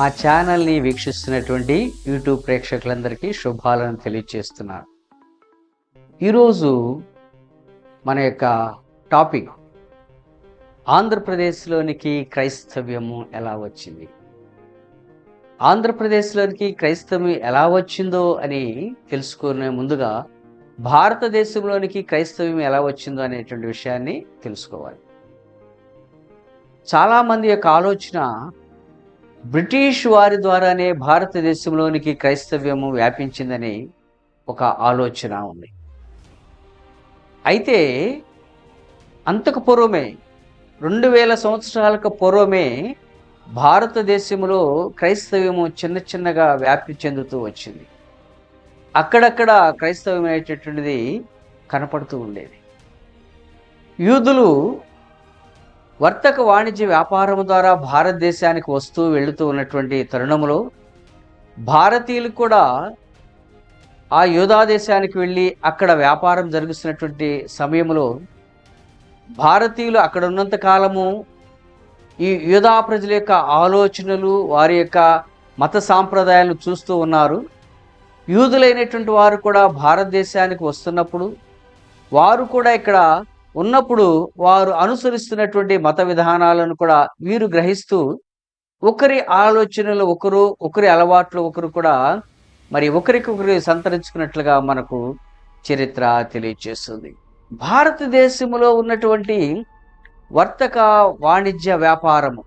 మా ఛానల్ని వీక్షిస్తున్నటువంటి యూట్యూబ్ ప్రేక్షకులందరికీ శుభాలను తెలియజేస్తున్నాను. ఈరోజు మన యొక్క టాపిక్ ఆంధ్రప్రదేశ్లోనికి క్రైస్తవ్యము ఎలా వచ్చింది. ఆంధ్రప్రదేశ్లోనికి క్రైస్తవ్యం ఎలా వచ్చిందో అని తెలుసుకునే ముందుగా భారతదేశంలోనికి క్రైస్తవ్యం ఎలా వచ్చిందో అనేటువంటి విషయాన్ని తెలుసుకోవాలి. చాలామంది యొక్క ఆలోచన బ్రిటిష్ వారి ద్వారానే భారతదేశంలోనికి క్రైస్తవ్యము వ్యాపించిందని ఒక ఆలోచన ఉంది. అయితే అంతకు పూర్వమే 2000 సంవత్సరాలకు పూర్వమే భారతదేశంలో క్రైస్తవ్యము చిన్న చిన్నగా వ్యాప్తి చెందుతూ వచ్చింది. అక్కడక్కడ క్రైస్తవం అనేటటువంటిది కనపడుతూ ఉండేది. యూదులు వర్తక వాణిజ్య వ్యాపారం ద్వారా భారతదేశానికి వస్తూ వెళుతూ ఉన్నటువంటి తరుణంలో భారతీయులు కూడా ఆ యూదా దేశానికి వెళ్ళి అక్కడ వ్యాపారం జరుగుతున్నటువంటి సమయంలో భారతీయులు అక్కడ ఉన్నంత కాలము ఈ యూదా ప్రజల యొక్క ఆలోచనలు, వారి యొక్క మత సాంప్రదాయాలను చూస్తూ ఉన్నారు. యూదులైనటువంటి వారు కూడా భారతదేశానికి వస్తున్నప్పుడు వారు కూడా ఇక్కడ ఉన్నప్పుడు వారు అనుసరిస్తున్నటువంటి మత విధానాలను కూడా వీరు గ్రహిస్తూ ఒకరి ఆలోచనలు ఒకరి అలవాట్లు ఒకరు కూడా మరి ఒకరికొకరు సంతరించుకున్నట్లుగా మనకు చరిత్ర తెలియజేస్తుంది. భారతదేశంలో ఉన్నటువంటి వర్తక వాణిజ్య వ్యాపారము,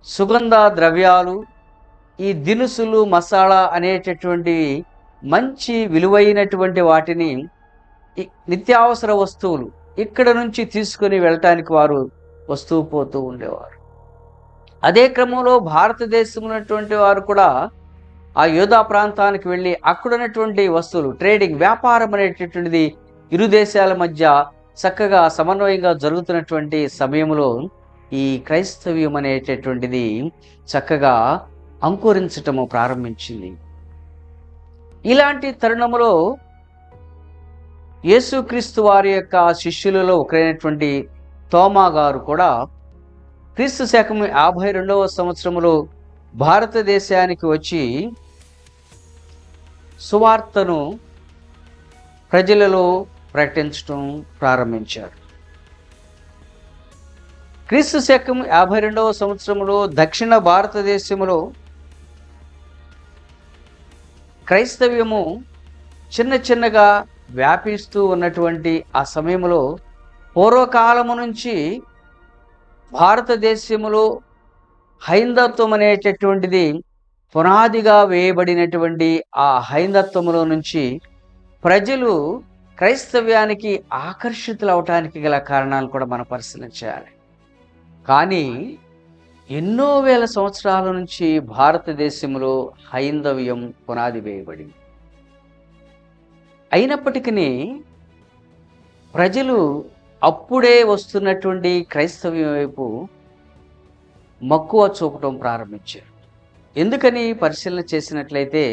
సుగంధ ద్రవ్యాలు, ఈ దినుసులు, మసాలా అనేటటువంటి మంచి విలువైనటువంటి వాటిని, నిత్యావసర వస్తువులు ఇక్కడ నుంచి తీసుకొని వెళ్ళటానికి వారు వస్తూ పోతూ ఉండేవారు. అదే క్రమంలో భారతదేశంలో ఉన్నటువంటి వారు కూడా ఆ యూదా ప్రాంతానికి వెళ్ళి అక్కడ ఉన్నటువంటి వస్తువులు ట్రేడింగ్, వ్యాపారం అనేటటువంటిది ఇరు దేశాల మధ్య చక్కగా సమన్వయంగా జరుగుతున్నటువంటి సమయంలో ఈ క్రైస్తవ్యం అనేటటువంటిది చక్కగా అంకురించటము ప్రారంభించింది. ఇలాంటి తరుణంలో యేసుక్రీస్తు వారి యొక్క శిష్యులలో ఒకరైనటువంటి తోమా గారు కూడా క్రీస్తు శకం 52వ సంవత్సరంలో భారతదేశానికి వచ్చి సువార్తను ప్రజలలో ప్రకటించడం ప్రారంభించారు. క్రీస్తు శకం 52వ సంవత్సరంలో దక్షిణ భారతదేశంలో క్రైస్తవ్యము చిన్న చిన్నగా వ్యాపిస్తూ ఉన్నటువంటి ఆ సమయంలో పూర్వకాలము నుంచి భారతదేశంలో హైందత్వం అనేటటువంటిది పునాదిగా వేయబడినటువంటి ఆ హైందత్వంలో నుంచి ప్రజలు క్రైస్తవ్యానికి ఆకర్షితులు అవటానికి గల కారణాలు కూడా మనం పరిశీలించాలి. కానీ ఎన్నో వేల సంవత్సరాల నుంచి భారతదేశంలో హైందవ్యం పునాది వేయబడింది. అయినప్పటికీ ప్రజలు అప్పుడే వస్తున్నటువంటి క్రైస్తవ్యం వైపు మక్కువ చూపటం ప్రారంభించారు. ఎందుకని పరిశీలన చేసినట్లయితే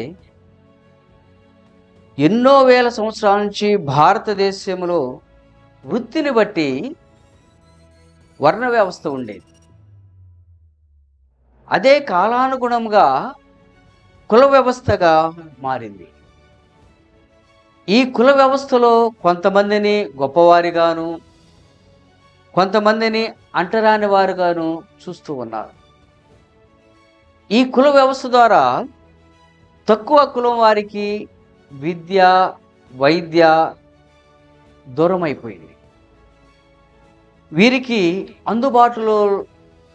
ఎన్నో వేల సంవత్సరాల నుంచి భారతదేశంలో వృత్తిని బట్టి వర్ణ వ్యవస్థ ఉండేది. అదే కాలానుగుణంగా కుల వ్యవస్థగా మారింది. ఈ కుల వ్యవస్థలో కొంతమందిని గొప్పవారిగాను, కొంతమందిని అంటరాని వారుగాను చూస్తూ ఉన్నారు. ఈ కుల వ్యవస్థ ద్వారా తక్కువ కులం వారికి విద్య, వైద్య దూరమైపోయింది. వీరికి అందుబాటులో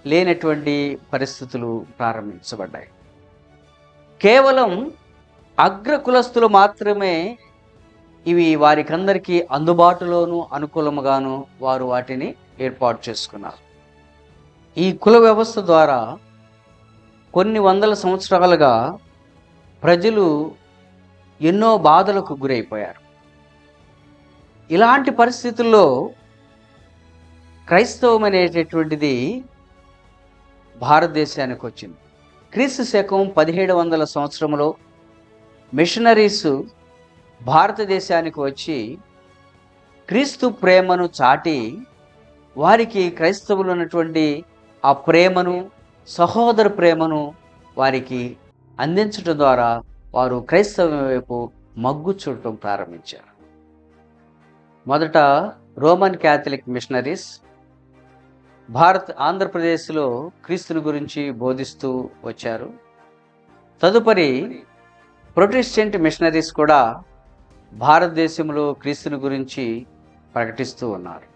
లేనటువంటి పరిస్థితులు ప్రారంభించబడ్డాయి. కేవలం అగ్ర కులస్తులు మాత్రమే ఇవి వారికందరికీ అందుబాటులోను అనుకూలముగాను వారు వాటిని ఏర్పాటు చేసుకున్నారు. ఈ కుల వ్యవస్థ ద్వారా కొన్ని వందల సంవత్సరాలుగా ప్రజలు ఎన్నో బాధలకు గురైపోయారు. ఇలాంటి పరిస్థితుల్లో క్రైస్తవం అనేటటువంటిది భారతదేశానికి వచ్చింది. క్రీస్తు శకం 1700 సంవత్సరంలో మిషనరీస్ భారతదేశానికి వచ్చి క్రీస్తు ప్రేమను చాటి వారికి క్రైస్తవులు ఉన్నటువంటి ఆ ప్రేమను, సహోదర ప్రేమను వారికి అందించడం ద్వారా వారు క్రైస్తవం వైపు మగ్గు చూడటం ప్రారంభించారు. మొదట రోమన్ క్యాథలిక్ మిషనరీస్ ఆంధ్రప్రదేశ్లో క్రీస్తుని గురించి బోధిస్తూ వచ్చారు. తదుపరి ప్రొటెస్టెంట్ మిషనరీస్ కూడా భారతదేశంలో క్రీస్తుని గురించి ప్రకటిస్తూ ఉన్నారు.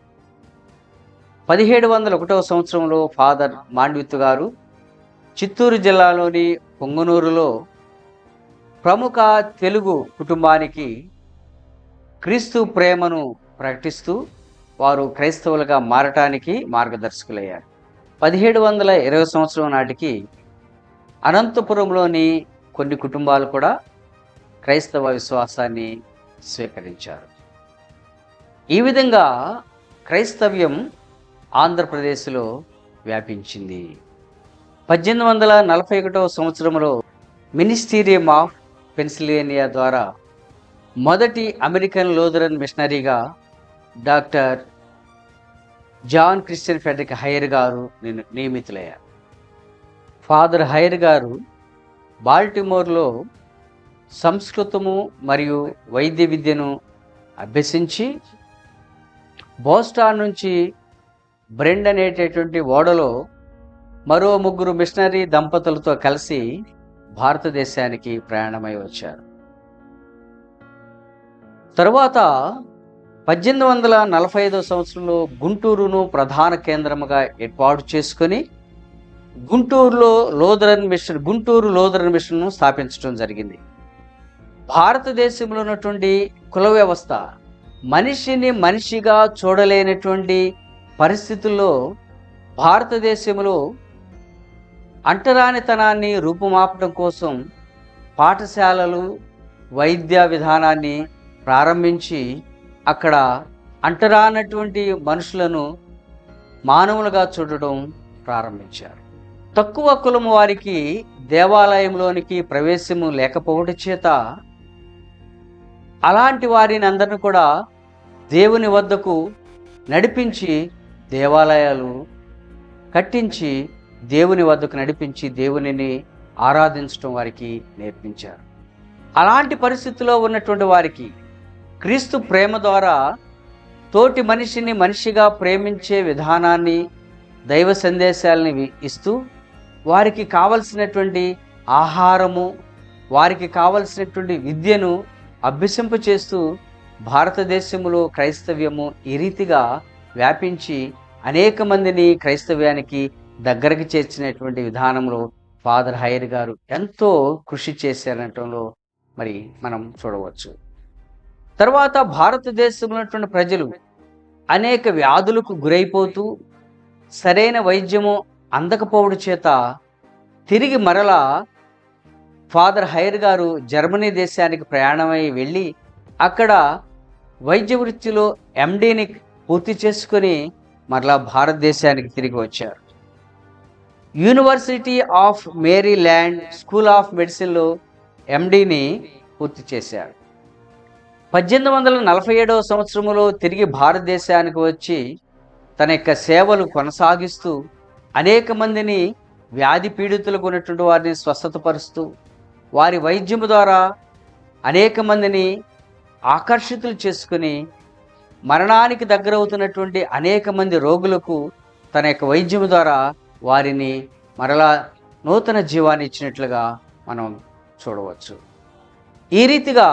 1701 సంవత్సరంలో ఫాదర్ మాండ్విత్ గారు చిత్తూరు జిల్లాలోని పొంగనూరులో ప్రముఖ తెలుగు కుటుంబానికి క్రీస్తు ప్రేమను ప్రకటిస్తూ వారు క్రైస్తవులుగా మారటానికి మార్గదర్శకులయ్యారు. 1720 సంవత్సరం నాటికి అనంతపురంలోని కొన్ని కుటుంబాలు కూడా క్రైస్తవ విశ్వాసాన్ని స్వీకరించారు. ఈ విధంగా క్రైస్తవ్యం ఆంధ్రప్రదేశ్లో వ్యాపించింది. 1841 సంవత్సరంలో మినిస్టీరియం ఆఫ్ పెన్సిల్వేనియా ద్వారా మొదటి అమెరికన్ లూథరన్ మిషనరీగా doctor John Christian Frederick Heyer గారు నియమితులయ్యారు. ఫాదర్ హైర్ గారు బాల్టిమోర్లో సంస్కృతము మరియు వైద్య విద్యను అభ్యసించి బోస్టాన్ నుంచి బ్రెండ్ అనేటటువంటి ఓడలో మరో 3 మిషనరీ దంపతులతో కలిసి భారతదేశానికి ప్రయాణమై వచ్చారు. తరువాత 1845 సంవత్సరంలో గుంటూరును ప్రధాన కేంద్రముగా ఏర్పాటు చేసుకొని గుంటూరు లూథరన్ మిషన్ను స్థాపించడం జరిగింది. భారతదేశంలో ఉన్నటువంటి కుల వ్యవస్థ మనిషిని మనిషిగా చూడలేనటువంటి పరిస్థితుల్లో భారతదేశంలో అంటరానితనాన్ని రూపుమాపడం కోసం పాఠశాలలు వైద్య విధానాన్ని ప్రారంభించి అక్కడ అంటరానటువంటి మనుషులను మానవులుగా చూడడం ప్రారంభించారు. తక్కువ కులము వారికి దేవాలయంలోనికి ప్రవేశము లేకపోవడం చేత అలాంటి వారిని అందరిని కూడా దేవుని వద్దకు నడిపించి దేవాలయాలు కట్టించి దేవుని వద్దకు నడిపించి దేవునిని ఆరాధించడం వారికి నేర్పించారు. అలాంటి పరిస్థితుల్లో ఉన్నటువంటి వారికి క్రీస్తు ప్రేమ ద్వారా తోటి మనిషిని మనిషిగా ప్రేమించే విధానాన్ని దైవ సందేశాలని ఇస్తూ వారికి కావలసినటువంటి ఆహారము వారికి కావలసినటువంటి విద్యను అభ్యసింపచేస్తూ భారతదేశంలో క్రైస్తవ్యము ఈ రీతిగా వ్యాపించి అనేక మందిని క్రైస్తవ్యానికి దగ్గరకు చేర్చినటువంటి విధానంలో ఫాదర్ హైర్ గారు ఎంతో కృషి చేశారనటంలో మరి మనం చూడవచ్చు. తర్వాత భారతదేశంలో ఉన్నటువంటి ప్రజలు అనేక వ్యాధులకు గురైపోతూ సరైన వైద్యము అందకపోవడం చేత తిరిగి మరలా ఫాదర్ హైర్ గారు జర్మనీ దేశానికి ప్రయాణమై వెళ్ళి అక్కడ వైద్య వృత్తిలో ఎండీని పూర్తి చేసుకొని మరలా భారతదేశానికి తిరిగి వచ్చారు. University of Maryland school of మెడిసిన్లో ఎండీని పూర్తి చేశారు. 1847 సంవత్సరంలో తిరిగి భారతదేశానికి వచ్చి తన యొక్క సేవలు కొనసాగిస్తూ అనేక మందిని వ్యాధి పీడితులకు ఉన్నటువంటి వారిని స్వస్థతపరుస్తూ వారి వైద్యము ద్వారా అనేక మందిని ఆకర్షితులు చేసుకుని మరణానికి దగ్గరవుతున్నటువంటి అనేక మంది రోగులకు తన యొక్క వైద్యము ద్వారా వారిని మరలా నూతన జీవాన్ని ఇచ్చినట్లుగా మనం చూడవచ్చు. ఈ రీతిగా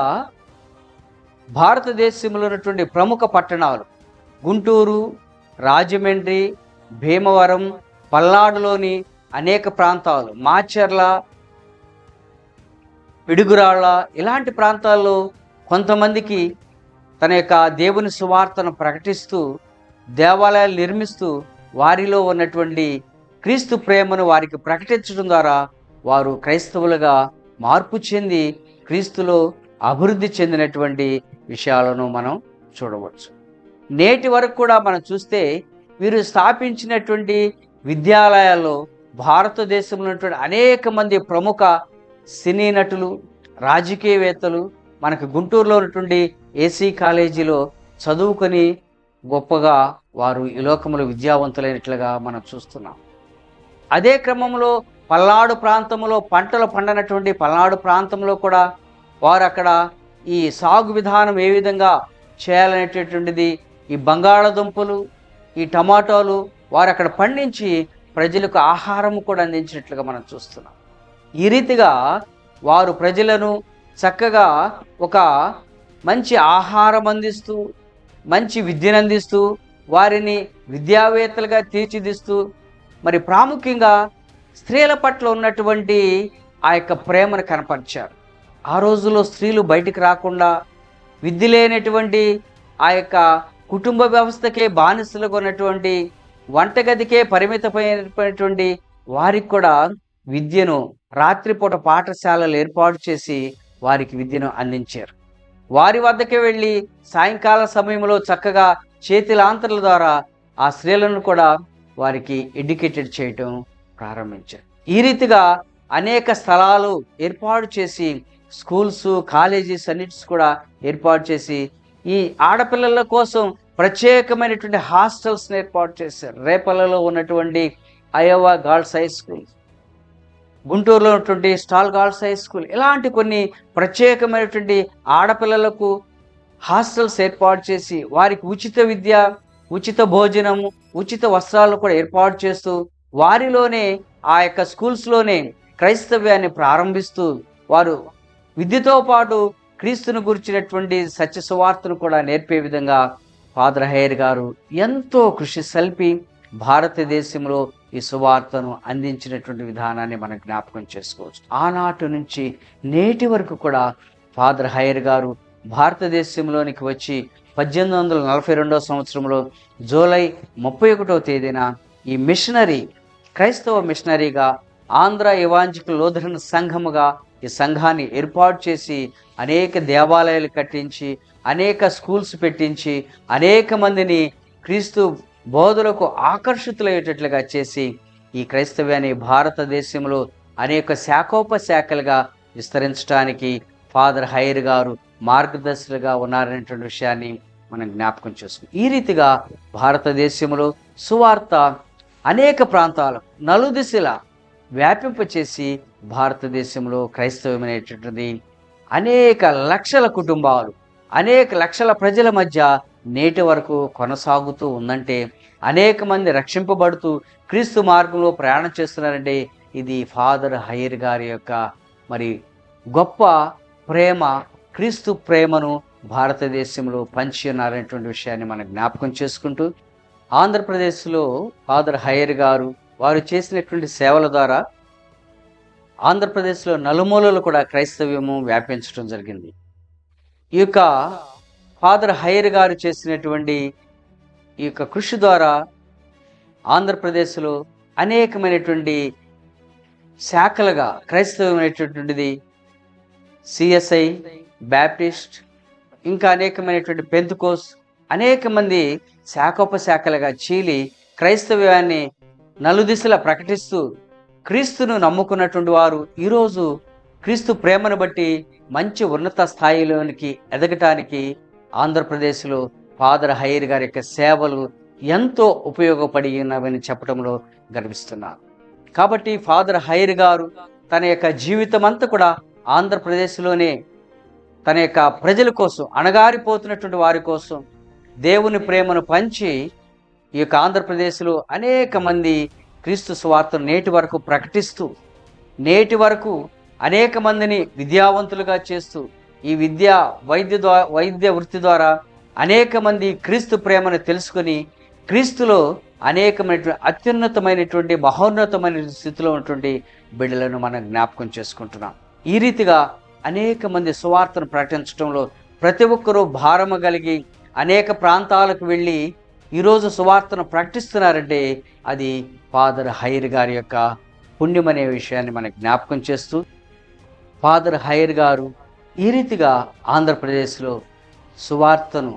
భారతదేశంలో ఉన్నటువంటి ప్రముఖ పట్టణాలు గుంటూరు, రాజమండ్రి, భీమవరం, పల్నాడులోని అనేక ప్రాంతాలు, మాచర్ల, పిడుగురాళ్ళ ఇలాంటి ప్రాంతాల్లో కొంతమందికి తన యొక్క దేవుని సువార్తను ప్రకటిస్తూ దేవాలయాలు నిర్మిస్తూ వారిలో ఉన్నటువంటి క్రీస్తు ప్రేమను వారికి ప్రకటించడం ద్వారా వారు క్రైస్తవులుగా మార్పు చెంది క్రీస్తులో అభివృద్ధి చెందినటువంటి విషయాలను మనం చూడవచ్చు. నేటి వరకు కూడా మనం చూస్తే వీరు స్థాపించినటువంటి విద్యాలయాల్లో భారతదేశంలో ఉన్నటువంటి అనేక మంది ప్రముఖ సినీ నటులు, రాజకీయవేత్తలు మనకు గుంటూరులో ఉన్నటువంటి ఏసీ కాలేజీలో చదువుకొని గొప్పగా వారు ఈ లోకంలో విద్యావంతులైనట్లుగా మనం చూస్తున్నాం. అదే క్రమంలో పల్నాడు ప్రాంతంలో పంటలు పండనటువంటి పల్నాడు ప్రాంతంలో కూడా వారు అక్కడ ఈ సాగు విధానం ఏ విధంగా చేయాలనేటటువంటిది, ఈ బంగాళాదుంపలు, ఈ టమాటాలు వారు అక్కడ పండించి ప్రజలకు ఆహారం కూడా అందించినట్లుగా మనం చూస్తున్నాం. ఈ రీతిగా వారు ప్రజలను చక్కగా ఒక మంచి ఆహారం అందిస్తూ, మంచి విద్యను అందిస్తూ, వారిని విద్యావేత్తలుగా తీర్చిదిస్తూ, మరి ప్రాముఖ్యంగా స్త్రీల పట్ల ఉన్నటువంటి ఆ యొక్క ప్రేమను కనపరిచారు. ఆ రోజుల్లో స్త్రీలు బయటికి రాకుండా విద్య లేనటువంటి ఆ యొక్క కుటుంబ వ్యవస్థకే బానిసలుగా ఉన్నటువంటి, వంటగదికే పరిమితమైనటువంటి వారికి కూడా విద్యను రాత్రిపూట పాఠశాలలు ఏర్పాటు చేసి వారికి విద్యను అందించారు. వారి వద్దకే వెళ్ళి సాయంకాల సమయంలో చక్కగా చేతిలాంతర్ల ద్వారా ఆ స్త్రీలను కూడా వారికి ఎడ్యుకేటెడ్ చేయటం ప్రారంభించారు. ఈ రీతిగా అనేక స్థలాలు ఏర్పాటు చేసి స్కూల్స్, కాలేజెస్ అన్నిటిస్ కూడా ఏర్పాటు చేసి ఈ ఆడపిల్లల కోసం ప్రత్యేకమైనటువంటి హాస్టల్స్ని ఏర్పాటు చేశారు. రేపల్లలో ఉన్నటువంటి అయోవా గర్ల్స్ హై స్కూల్, గుంటూరులో ఉన్నటువంటి స్టాల్ గర్ల్స్ హై స్కూల్, ఇలాంటి కొన్ని ప్రత్యేకమైనటువంటి ఆడపిల్లలకు హాస్టల్స్ ఏర్పాటు చేసి వారికి ఉచిత విద్య, ఉచిత భోజనము, ఉచిత వస్త్రాలు కూడా ఏర్పాటు చేస్తూ వారిలోనే ఆ యొక్క స్కూల్స్లోనే క్రైస్తవ్యాన్ని ప్రారంభిస్తూ వారు విద్యతో పాటు క్రీస్తును గురించినటువంటి సత్య సువార్తను కూడా నేర్పే విధంగా ఫాదర్ హైర్ గారు ఎంతో కృషి సల్పి భారతదేశంలో ఈ సువార్తను అందించినటువంటి విధానాన్ని మనం జ్ఞాపకం చేసుకోవచ్చు. ఆనాటి నుంచి నేటి వరకు కూడా ఫాదర్ హైర్ గారు భారతదేశంలోనికి వచ్చి 1842 సంవత్సరంలో జూలై 31వ తేదీన ఈ మిషనరీ, క్రైస్తవ మిషనరీగా ఆంధ్ర ఎవాంజలికల్ లూథరన్ సంఘముగా ఈ సంఘాన్ని ఏర్పాటు చేసి అనేక దేవాలయాలు కట్టించి, అనేక స్కూల్స్ పెట్టించి, అనేక మందిని క్రీస్తు బోధలకు ఆకర్షితులయ్యేటట్లుగా చేసి ఈ క్రైస్తవ్యాన్ని భారతదేశంలో అనేక శాఖోపశాఖలుగా విస్తరించడానికి ఫాదర్ హైర్ గారు మార్గదర్శులుగా ఉన్నారనేటువంటి విషయాన్ని మనం జ్ఞాపకం చేసుకుంటాం. ఈ రీతిగా భారతదేశంలో సువార్త అనేక ప్రాంతాలు నలుదిశలా వ్యాపింపచేసి భారతదేశంలో క్రైస్తవం అనేటటువంటిది అనేక లక్షల కుటుంబాలు, అనేక లక్షల ప్రజల మధ్య నేటి వరకు కొనసాగుతూ ఉందంటే, అనేక మంది రక్షింపబడుతూ క్రీస్తు మార్గంలో ప్రయాణం చేస్తున్నారంటే ఇది ఫాదర్ హైర్ గారి యొక్క మరి గొప్ప ప్రేమ, క్రీస్తు ప్రేమను భారతదేశంలో పంచి ఉన్నారనేటువంటి విషయాన్ని మనం జ్ఞాపకం చేసుకుంటూ, ఆంధ్రప్రదేశ్లో ఫాదర్ హైర్ గారు వారు చేసినటువంటి సేవల ద్వారా ఆంధ్రప్రదేశ్లో నలుమూలలు కూడా క్రైస్తవ్యము వ్యాపించడం జరిగింది. ఈ యొక్క ఫాదర్ హైర్ గారు చేసినటువంటి ఈ యొక్క కృషి ద్వారా ఆంధ్రప్రదేశ్లో అనేకమైనటువంటి శాఖలుగా క్రైస్తవం అనేటటువంటిది సిఎస్ఐ, బ్యాప్టిస్ట్, ఇంకా అనేకమైనటువంటి పెంతెకోస్, అనేక మంది శాఖోపశాఖలుగా చీలి క్రైస్తవ్యాన్ని నలుదిశలా ప్రకటిస్తూ క్రీస్తును నమ్ముకున్నటువంటి వారు ఈరోజు క్రీస్తు ప్రేమను బట్టి మంచి ఉన్నత స్థాయిలోనికి ఎదగటానికి ఆంధ్రప్రదేశ్లో ఫాదర్ హైర్ గారి యొక్క సేవలు ఎంతో ఉపయోగపడినవని చెప్పడంలో గర్విస్తున్నారు. కాబట్టి ఫాదర్ హైర్ గారు తన యొక్క జీవితం అంతా కూడా ఆంధ్రప్రదేశ్లోనే తన యొక్క ప్రజల కోసం, అణగారిపోతున్నటువంటి వారి కోసం దేవుని ప్రేమను పంచి ఈ యొక్క ఆంధ్రప్రదేశ్లో అనేక మంది క్రీస్తు సువార్తను నేటి వరకు ప్రకటిస్తూ, నేటి వరకు అనేక మందిని విద్యావంతులుగా చేస్తూ, ఈ వైద్య వృత్తి ద్వారా అనేక మంది క్రీస్తు ప్రేమను తెలుసుకొని క్రీస్తులో అనేకమైనటువంటి అత్యున్నతమైనటువంటి మహోన్నతమైన స్థితిలో ఉన్నటువంటి బిడ్డలను మనం జ్ఞాపకం చేసుకుంటున్నాం. ఈ రీతిగా అనేక మంది సువార్తను ప్రకటించడంలో ప్రతి ఒక్కరూ భారము కలిగి అనేక ప్రాంతాలకు వెళ్ళి ఈరోజు సువార్తను ప్రకటిస్తున్నారంటే అది ఫాదర్ హైర్ గారి యొక్క పుణ్యం అనే విషయాన్ని మనకు జ్ఞాపకం చేస్తూ, ఫాదర్ హైర్ గారు ఈ రీతిగా ఆంధ్రప్రదేశ్లో సువార్తను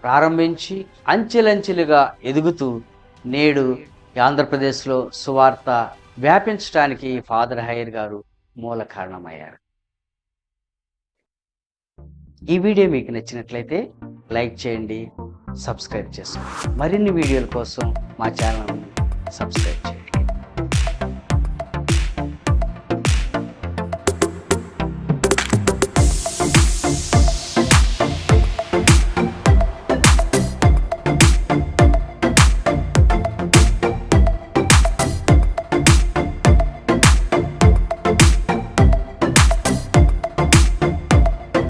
ప్రారంభించి అంచెలంచెలుగా ఎదుగుతూ నేడు ఆంధ్రప్రదేశ్లో సువార్త వ్యాపించడానికి ఫాదర్ హైర్ గారు మూల కారణమయ్యారు. ఈ వీడియో మీకు నచ్చినట్లయితే లైక్ చేయండి, సబ్స్క్రైబ్ చేసుకోండి. మరిన్ని వీడియోల కోసం మా ఛానల్ని సబ్స్క్రైబ్ చేయండి.